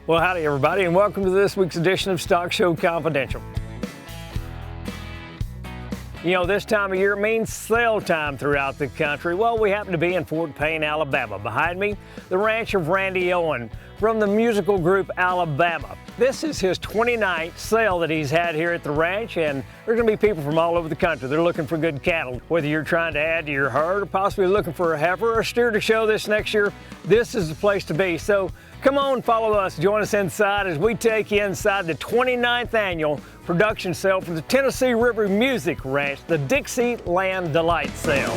Well, howdy everybody, and welcome to this week's edition of Stockshow Confidential. You know, this time of year means sale time throughout the country. Well, we happen to be in Fort Payne, Alabama. Behind me, the ranch of Randy Owen from the musical group Alabama. This is his 29th sale that he's had here at the ranch, and there's gonna be people from all over the country. They're looking for good cattle. Whether you're trying to add to your herd or possibly looking for a heifer or a steer to show this next year, this is the place to be. So come on, follow us, join us inside as we take you inside the 29th annual production sale for the Tennessee River Music Ranch, the Dixie Land Delight sale.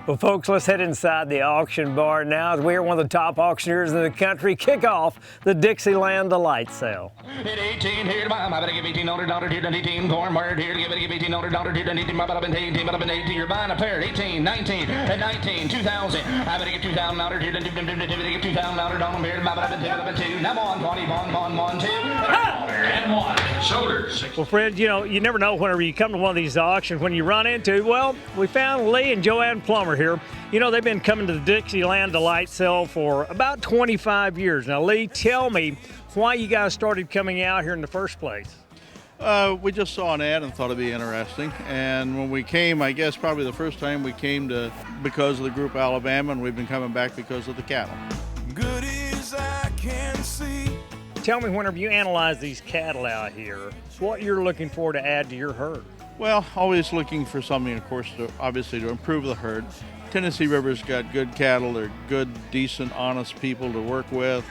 Well, folks, let's head inside the auction barn now as we are one of the top auctioneers in the country kick off the Dixie Land Delight sale. At 18 here to buy, I better give $1,800 here to 18 corn bird here to give $1,800 here to 18, but I've been 18, but I've been 18. You're buying a pair at 18, 19, at 19, 2,000. I better get $2,000 here to give $2,000 on them here to buy, but I've been 2. Now on, 1, 2, and 1. Shoulders. Well, friends, you know, you never know whenever you come to one of these auctions when you run into, well, we found Lee and Joanne Plummer here. You know, they've been coming to the Dixie Land Delight sale for about 25 years. Now, Lee, tell me why you guys started coming out here in the first place. We just saw an ad and thought it'd be interesting. And when we came, I guess probably the first time we came because of the group Alabama, and we've been coming back because of the cattle. Good as I can see. Tell me, whenever you analyze these cattle out here, what you're looking for to add to your herd. Well, always looking for something, of course, obviously to improve the herd. Tennessee River's got good cattle. They're good, decent, honest people to work with.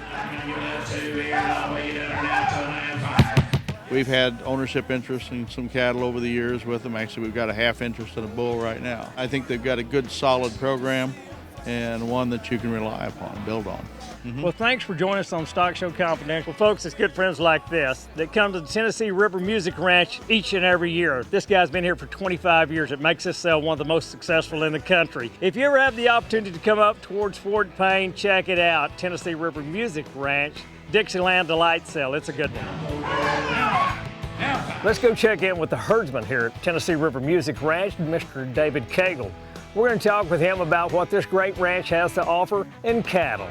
We've had ownership interest in some cattle over the years with them. Actually, we've got a half interest in a bull right now. I think they've got a good, solid program and one that you can rely upon, build on. Mm-hmm. Well, thanks for joining us on Stockshow Confidential. Folks, it's good friends like this that come to the Tennessee River Music Ranch each and every year. This guy's been here for 25 years. It makes this sale one of the most successful in the country. If you ever have the opportunity to come up towards Fort Payne, check it out. Tennessee River Music Ranch, Dixie Land Delight sale. It's a good one. Let's go check in with the herdsman here at Tennessee River Music Ranch, Mr. David Cagle. We're going to talk with him about what this great ranch has to offer in cattle.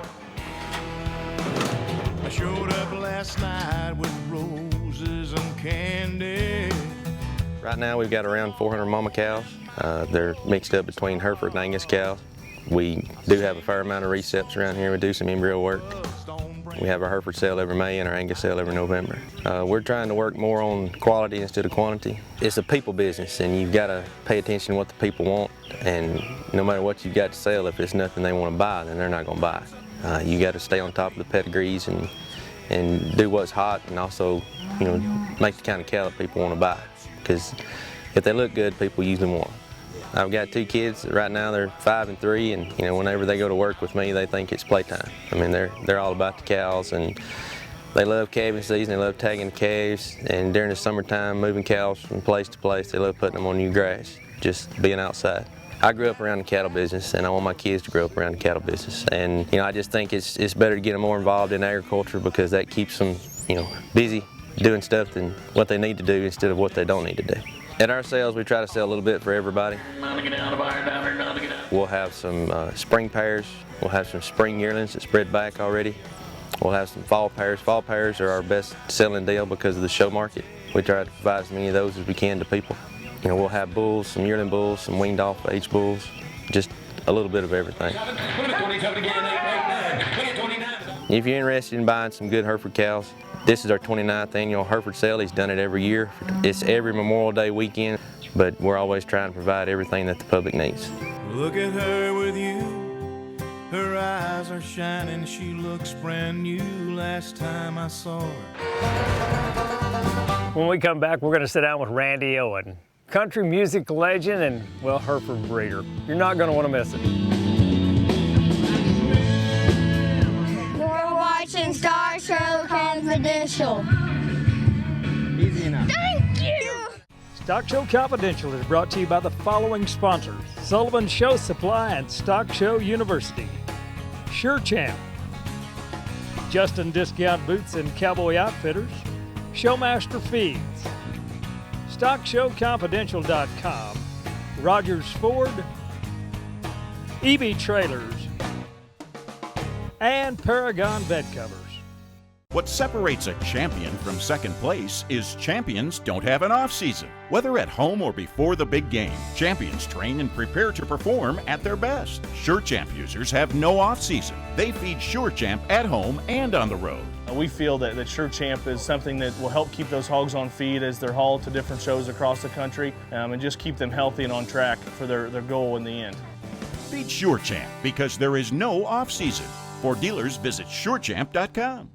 I showed up last night with roses and candy. Right now we've got around 400 mama cows. They're mixed up between Hereford and Angus cows. We do have a fair amount of receps around here. We do some embryo work. We have our Hereford sale every May and our Angus sale every November. We're trying to work more on quality instead of quantity. It's a people business, and you've got to pay attention to what the people want, and no matter what you've got to sell, if it's nothing they want to buy, then they're not going to buy it. You got to stay on top of the pedigrees and do what's hot, and also, you know, make the kind of cattle that people want to buy. Because if they look good, people usually want them. I've got 2 kids right now. They're 5 and 3, and you know, whenever they go to work with me, they think it's playtime. I mean, they're all about the cows, and they love calving season. They love tagging calves, and during the summertime, moving cows from place to place. They love putting them on new grass, just being outside. I grew up around the cattle business, and I want my kids to grow up around the cattle business. And you know, I just think it's better to get them more involved in agriculture because that keeps them, you know, busy doing stuff than what they need to do instead of what they don't need to do. At our sales, we try to sell a little bit for everybody. We'll have some spring pairs. We'll have some spring yearlings that's bred back already. We'll have some fall pairs. Fall pairs are our best selling deal because of the show market. We try to provide as many of those as we can to people. You know, we'll have bulls, some yearling bulls, some weaned off age bulls, just a little bit of everything. If you're interested in buying some good Hereford cows, this is our 29th annual Hereford sale. He's done it every year. It's every Memorial Day weekend, but we're always trying to provide everything that the public needs. Look at her with you. Her eyes are shining. She looks brand new last time I saw her. When we come back, we're going to sit down with Randy Owen, country music legend and, well, Hereford breeder. You're not going to want to miss it. You're watching Stockshow Confidential. Easy enough. Thank you! Stockshow Confidential is brought to you by the following sponsors: Sullivan Show Supply and Stockshow University, Sure Champ, Justin Discount Boots and Cowboy Outfitters, Showmaster Feeds, StockshowConfidential.com, Rogers Ford, EB Trailers, and Paragon Bed Covers. What separates a champion from second place is champions don't have an off-season. Whether at home or before the big game, champions train and prepare to perform at their best. Sure Champ users have no off-season. They feed Sure Champ at home and on the road. We feel that Sure Champ is something that will help keep those hogs on feed as they're hauled to different shows across the country, and just keep them healthy and on track for their goal in the end. Feed Sure Champ because there is no off-season. For dealers, visit SureChamp.com.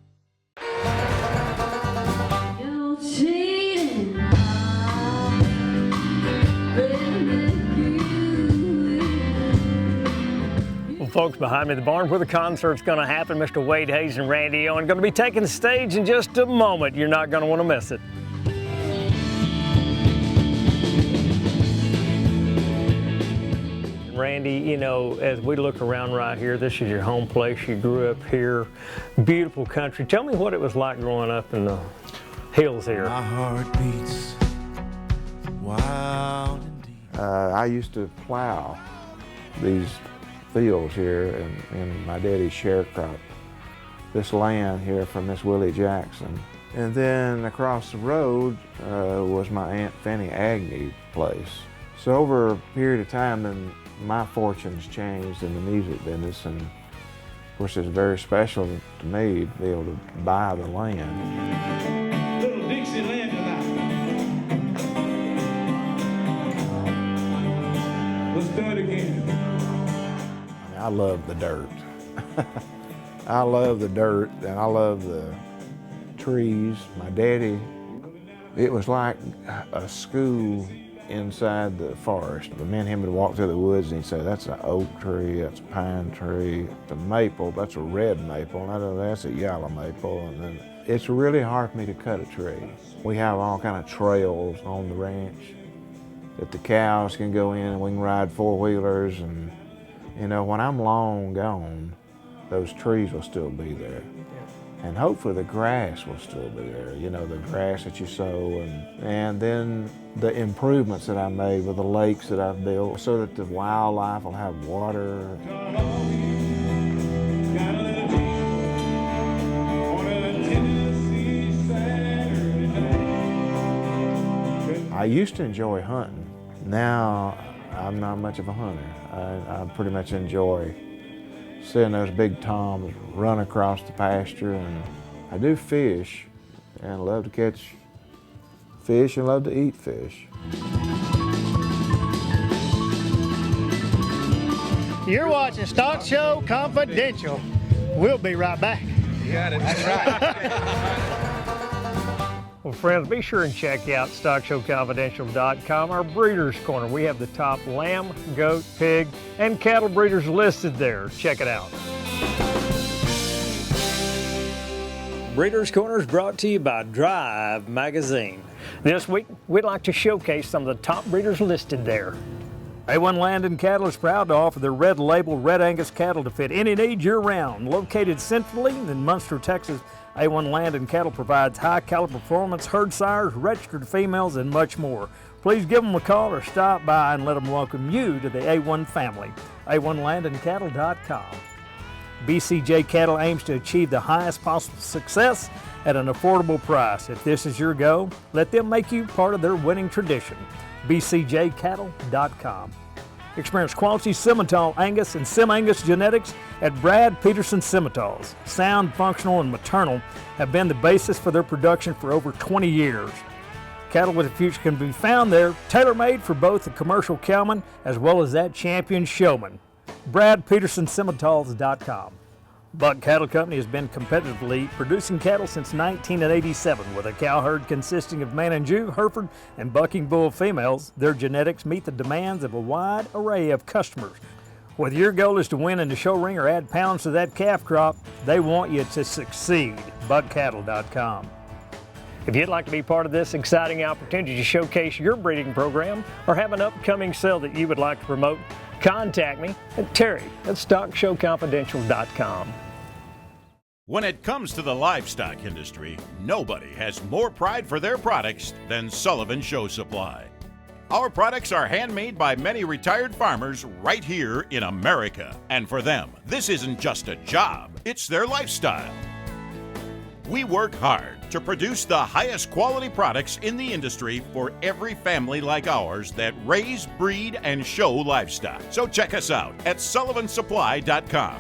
Well, folks, behind me, the barn where the concert's going to happen, Mr. Wade Hayes and Randy Owen going to be taking the stage in just a moment. You're not going to want to miss it. Randy, you know, as we look around right here, this is your home place. You grew up here, beautiful country. Tell me what it was like growing up in the hills here. My heart beats wild and deep. I used to plow these fields here in my daddy's sharecrop, this land here from Miss Willie Jackson. And then across the road was my Aunt Fanny Agnew's place. So over a period of time, then my fortunes changed in the music business, and of course it's very special to me to be able to buy the land. Little Dixie Land Delight. Let's do it again. I love the dirt. I love the dirt, and I love the trees. My daddy, it was like a school inside the forest. The me and him would walk through the woods and he'd say, that's an oak tree, that's a pine tree, it's a maple, that's a red maple, and that's a yellow maple. And then it's really hard for me to cut a tree. We have all kind of trails on the ranch that the cows can go in and we can ride four-wheelers, and you know, when I'm long gone, those trees will still be there. And hopefully the grass will still be there, you know, the grass that you sow, and then the improvements that I made with the lakes that I've built so that the wildlife will have water. I used to enjoy hunting. Now I'm not much of a hunter. I pretty much enjoy seeing those big toms run across the pasture, and I do fish and love to catch fish and love to eat fish. You're watching Stockshow Confidential. We'll be right back. You got it. That's right. Well, friends, be sure and check out StockshowConfidential.com, our Breeders' Corner. We have the top lamb, goat, pig, and cattle breeders listed there. Check it out. Breeders' Corner is brought to you by Drive Magazine. This week, we'd like to showcase some of the top breeders listed there. A1 Land and Cattle is proud to offer their red label Red Angus cattle to fit any need year-round. Located centrally in Munster, Texas, A1 Land and Cattle provides high caliber performance, herd sires, registered females, and much more. Please give them a call or stop by and let them welcome you to the A1 family. A1landandcattle.com. BCJ Cattle aims to achieve the highest possible success at an affordable price. If this is your goal, let them make you part of their winning tradition. BCJCattle.com. Experience quality Simmental Angus and Sim Angus genetics at Brad Peterson Simmentals. Sound, functional, and maternal have been the basis for their production for over 20 years. Cattle with a future can be found there, tailor-made for both the commercial cowman as well as that champion showman. BradPetersonSimmentals.com. Buck Cattle Company has been competitively producing cattle since 1987 with a cow herd consisting of Manninju, Hereford, and bucking bull females. Their genetics meet the demands of a wide array of customers. Whether your goal is to win in the show ring or add pounds to that calf crop, they want you to succeed. BuckCattle.com. If you'd like to be part of this exciting opportunity to showcase your breeding program or have an upcoming sale that you would like to promote, contact me at Terry@StockshowConfidential.com. When it comes to the livestock industry, nobody has more pride for their products than Sullivan Show Supply. Our products are handmade by many retired farmers right here in America. And for them, this isn't just a job, it's their lifestyle. We work hard to produce the highest quality products in the industry for every family like ours that raise, breed, and show livestock. So check us out at SullivanSupply.com.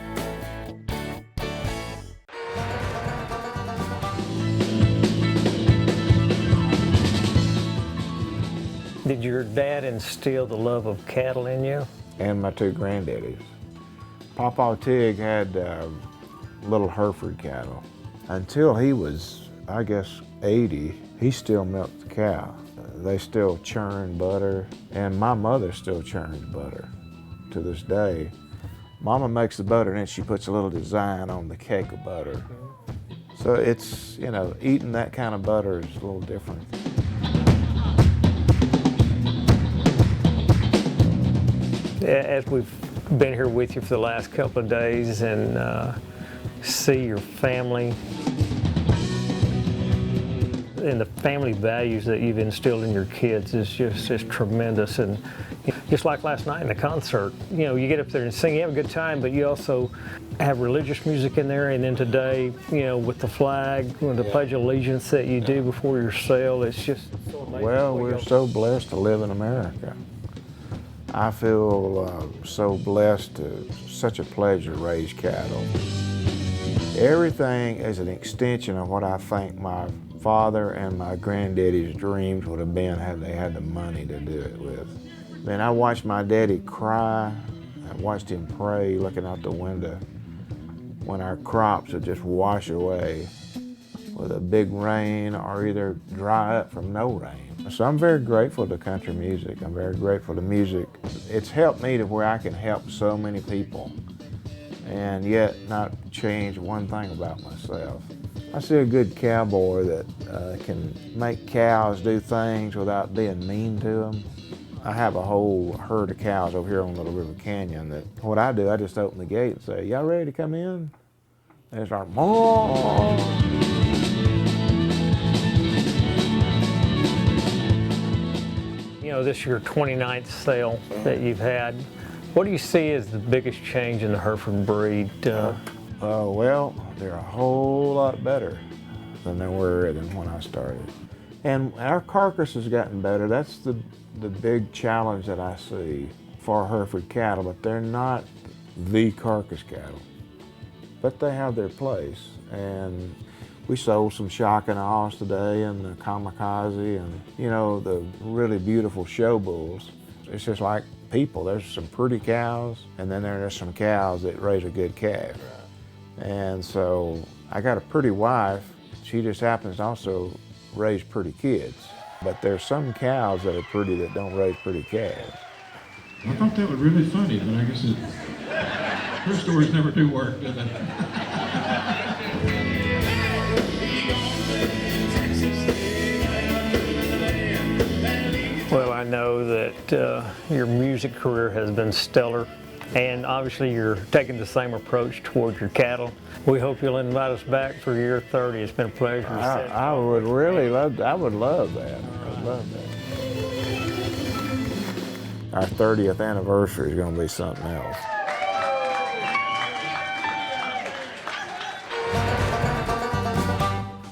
Did your dad instill the love of cattle in you? And my two granddaddies. Papa Tig had little Hereford cattle. Until he was, I guess, 80, he still milked the cow. They still churn butter, and my mother still churns butter to this day. Mama makes the butter and then she puts a little design on the cake of butter. So it's, you know, eating that kind of butter is a little different. As we've been here with you for the last couple of days and see your family and the family values that you've instilled in your kids is just tremendous. And just like last night in the concert, you know, you get up there and sing, you have a good time, but you also have religious music in there. And then today, you know, with the flag, with the Pledge of Allegiance that you do before your sale, it's just so amazing. Well, we're so blessed to live in America. I feel so blessed, such a pleasure to raise cattle. Everything is an extension of what I think my father and my granddaddy's dreams would have been had they had the money to do it with. I mean, I watched my daddy cry, I watched him pray looking out the window when our crops would just wash away with a big rain or either dry up from no rain. So I'm very grateful to country music. I'm very grateful to music. It's helped me to where I can help so many people and yet not change one thing about myself. I see a good cowboy that can make cows do things without being mean to them. I have a whole herd of cows over here on Little River Canyon that what I do, I just open the gate and say, "Y'all ready to come in?" And they start, "Moo." You know, this is your 29th sale that you've had. What do you see as the biggest change in the Hereford breed? Well, they're a whole lot better than they were than when I started. And our carcass has gotten better. That's the big challenge that I see for Hereford cattle, but they're not the carcass cattle. But they have their place. And we sold some shock and aws today and the kamikaze and, you know, the really beautiful show bulls. It's just like people. There's some pretty cows and then there's some cows that raise a good calf. And so I got a pretty wife. She just happens to also raise pretty kids. But there's some cows that are pretty that don't raise pretty calves. I thought that was really funny, but I guess her stories never do work, do they? Well, I know that your music career has been stellar, and obviously you're taking the same approach towards your cattle. We hope you'll invite us back for year 30. It's been a pleasure. I would really love that. I would love that. I would love that. Our 30th anniversary is going to be something else.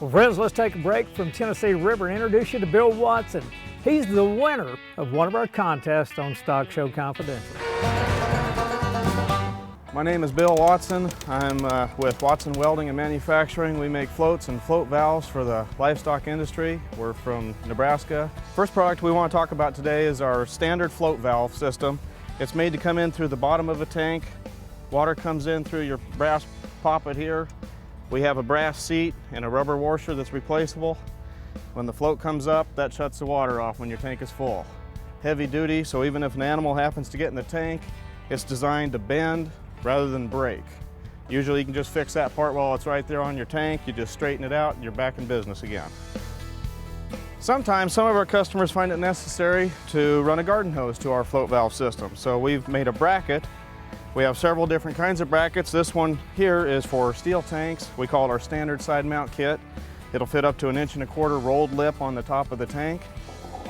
Well, friends, let's take a break from Tennessee River and introduce you to Bill Watson. He's the winner of one of our contests on Stockshow Confidential. My name is Bill Watson. I'm with Watson Welding and Manufacturing. We make floats and float valves for the livestock industry. We're from Nebraska. First product we want to talk about today is our standard float valve system. It's made to come in through the bottom of a tank. Water comes in through your brass poppet here. We have a brass seat and a rubber washer that's replaceable. When the float comes up, that shuts the water off when your tank is full. Heavy duty, so even if an animal happens to get in the tank, it's designed to bend rather than break. Usually you can just fix that part while it's right there on your tank, you just straighten it out and you're back in business again. Sometimes some of our customers find it necessary to run a garden hose to our float valve system. So we've made a bracket. We have several different kinds of brackets. This one here is for steel tanks. We call it our standard side mount kit. It'll fit up to 1.25 inch rolled lip on the top of the tank.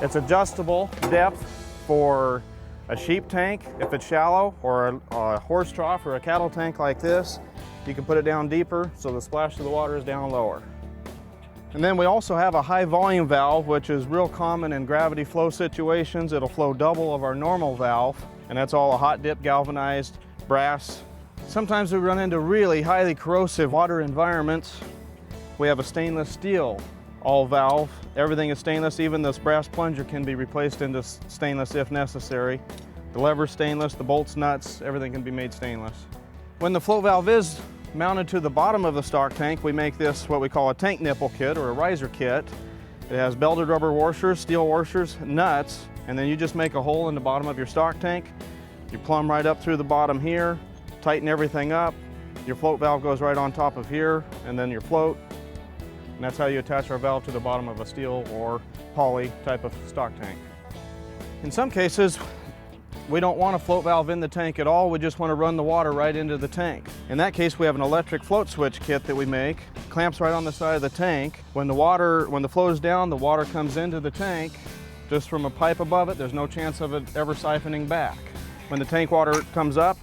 It's adjustable depth for a sheep tank if it's shallow, or a horse trough or a cattle tank like this. You can put it down deeper so the splash of the water is down lower. And then we also have a high volume valve, which is real common in gravity flow situations. It'll flow double of our normal valve, and that's all a hot dip galvanized brass. Sometimes we run into really highly corrosive water environments. We have a stainless steel all valve. Everything is stainless. Even this brass plunger can be replaced into stainless if necessary. The lever's stainless, the bolts, nuts, everything can be made stainless. When the float valve is mounted to the bottom of the stock tank, we make this what we call a tank nipple kit, or a riser kit. It has belted rubber washers, steel washers, nuts, and then you just make a hole in the bottom of your stock tank. You plumb right up through the bottom here, tighten everything up. Your float valve goes right on top of here, and then your float. And that's how you attach our valve to the bottom of a steel or poly type of stock tank. In some cases, we don't want a float valve in the tank at all. We just want to run the water right into the tank. In that case, we have an electric float switch kit that we make. Clamps right on the side of the tank. When the flow is down, the water comes into the tank just from a pipe above it. There's no chance of it ever siphoning back. When the tank water comes up,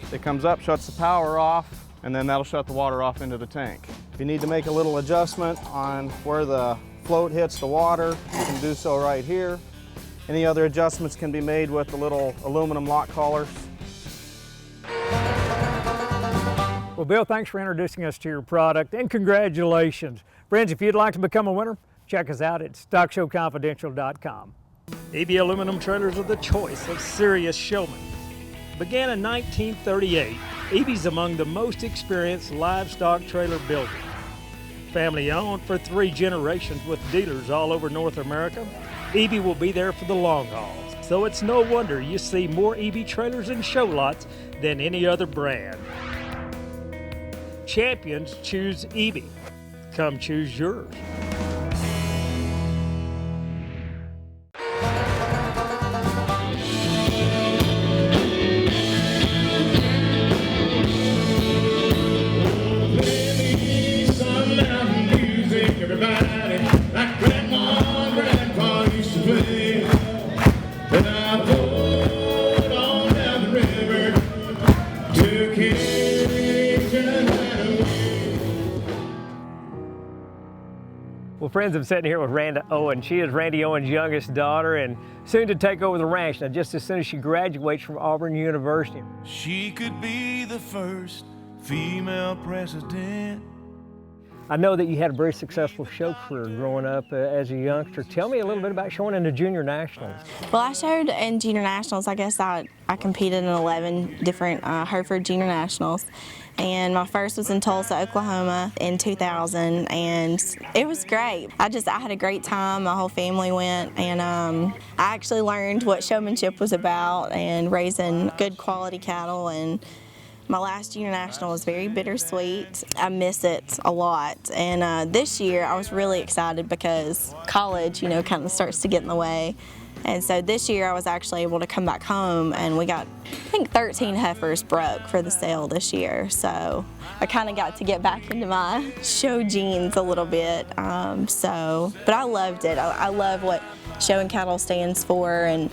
shuts the power off, and then that'll shut the water off into the tank. If you need to make a little adjustment on where the float hits the water, you can do so right here. Any other adjustments can be made with the little aluminum lock collars. Well, Bill, thanks for introducing us to your product, and congratulations. Friends, if you'd like to become a winner, check us out at StockshowConfidential.com. EB aluminum trailers are the choice of serious showmen. Began in 1938, EB's among the most experienced livestock trailer builders. Family owned for 3 generations with dealers all over North America, EB will be there for the long haul. So it's no wonder you see more EB trailers in show lots than any other brand. Champions choose EB. Come choose yours. Well, friends, I'm sitting here with Randy Owen. She is Randy Owen's youngest daughter and soon to take over the ranch. Now, just as soon as she graduates from Auburn University. She could be the first female president. I know that you had a very successful show career growing up as a youngster. Tell me a little bit about showing in the Junior Nationals. Well, I showed in Junior Nationals. I guess I competed in 11 different Hereford Junior Nationals. And my first was in Tulsa, Oklahoma in 2000, and it was great. I had a great time. My whole family went, and I actually learned what showmanship was about and raising good quality cattle. And my last Junior National was very bittersweet. I miss it a lot. And this year I was really excited because college, kind of starts to get in the way. And so this year I was actually able to come back home, and we got, I think, 13 heifers broke for the sale this year. So I kind of got to get back into my show genes a little bit. But I loved it. I love what showing cattle stands for, and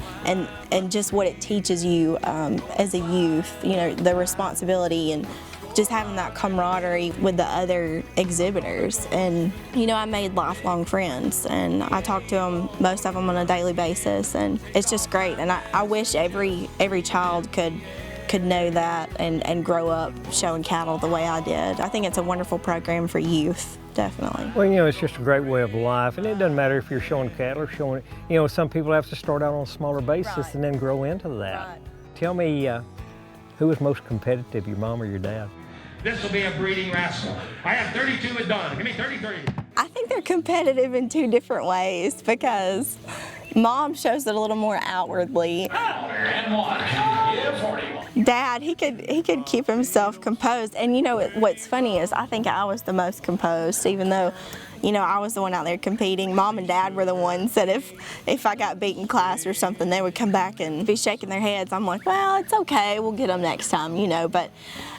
just what it teaches you as a youth, the responsibility and just having that camaraderie with the other exhibitors. And I made lifelong friends, and I talk to them, most of them, on a daily basis, and it's just great. And I wish every child could know that and grow up showing cattle the way I did. I think it's a wonderful program for youth, definitely. Well, it's just a great way of life, and it doesn't matter if you're showing cattle or showing, some people have to start out on a smaller basis and then grow into that. Right. Tell me, who was most competitive, your mom or your dad? This will be a breeding rascal. I have 32 with Don. Give me 33. I think they're competitive in 2 different ways, because Mom shows it a little more outwardly. And 1. Yeah, 41. Dad, he could keep himself composed. And what's funny is I think I was the most composed, even though you know, I was the one out there competing. Mom and Dad were the ones that if I got beat in class or something, they would come back and be shaking their heads. I'm like, well, it's okay, we'll get them next time, you know. But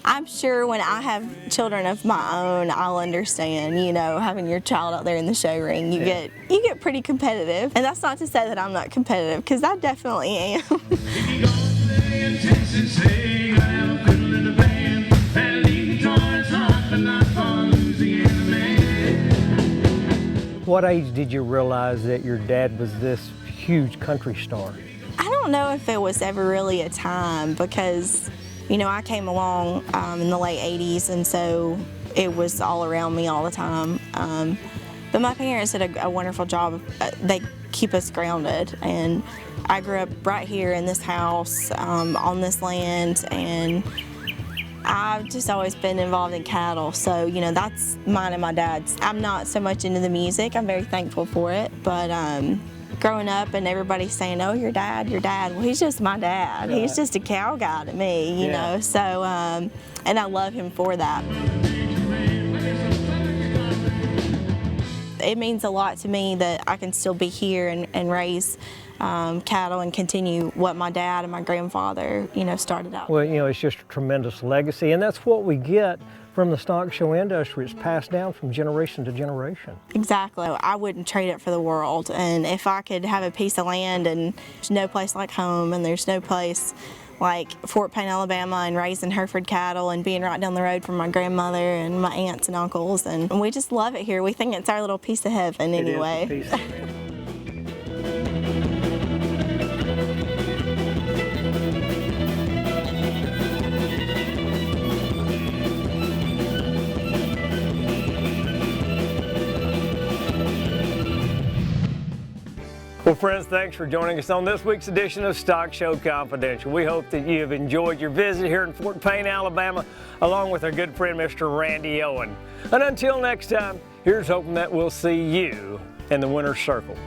I'm sure when I have children of my own, I'll understand, you know, having your child out there in the show ring, you get pretty competitive. And that's not to say that I'm not competitive, because I definitely am. What age did you realize that your dad was this huge country star? I don't know if it was ever really a time, because, you know, I came along in the late 80s, and so it was all around me all the time. But my parents did a wonderful job. They keep us grounded, and I grew up right here in this house, on this land, and I've just always been involved in cattle, so, you know, that's mine and my dad's. I'm not so much into the music. I'm very thankful for it, but growing up and everybody saying, oh, your dad, well, he's just my dad. He's just a cow guy to me, you know, so, and I love him for that. It means a lot to me that I can still be here and raise cattle and continue what my dad and my grandfather, you know, started out. Well, you know, it's just a tremendous legacy, and that's what we get from the stock show industry. It's passed down from generation to generation. Exactly. I wouldn't trade it for the world, and if I could have a piece of land, and there's no place like home, and there's no place like Fort Payne, Alabama, and raising Hereford cattle and being right down the road from my grandmother and my aunts and uncles, and we just love it here. We think it's our little piece of heaven anyway. It is a piece of heaven. Well, friends, thanks for joining us on this week's edition of Stock Show Confidential. We hope that you have enjoyed your visit here in Fort Payne, Alabama, along with our good friend, Mr. Randy Owen. And until next time, here's hoping that we'll see you in the winner's circle.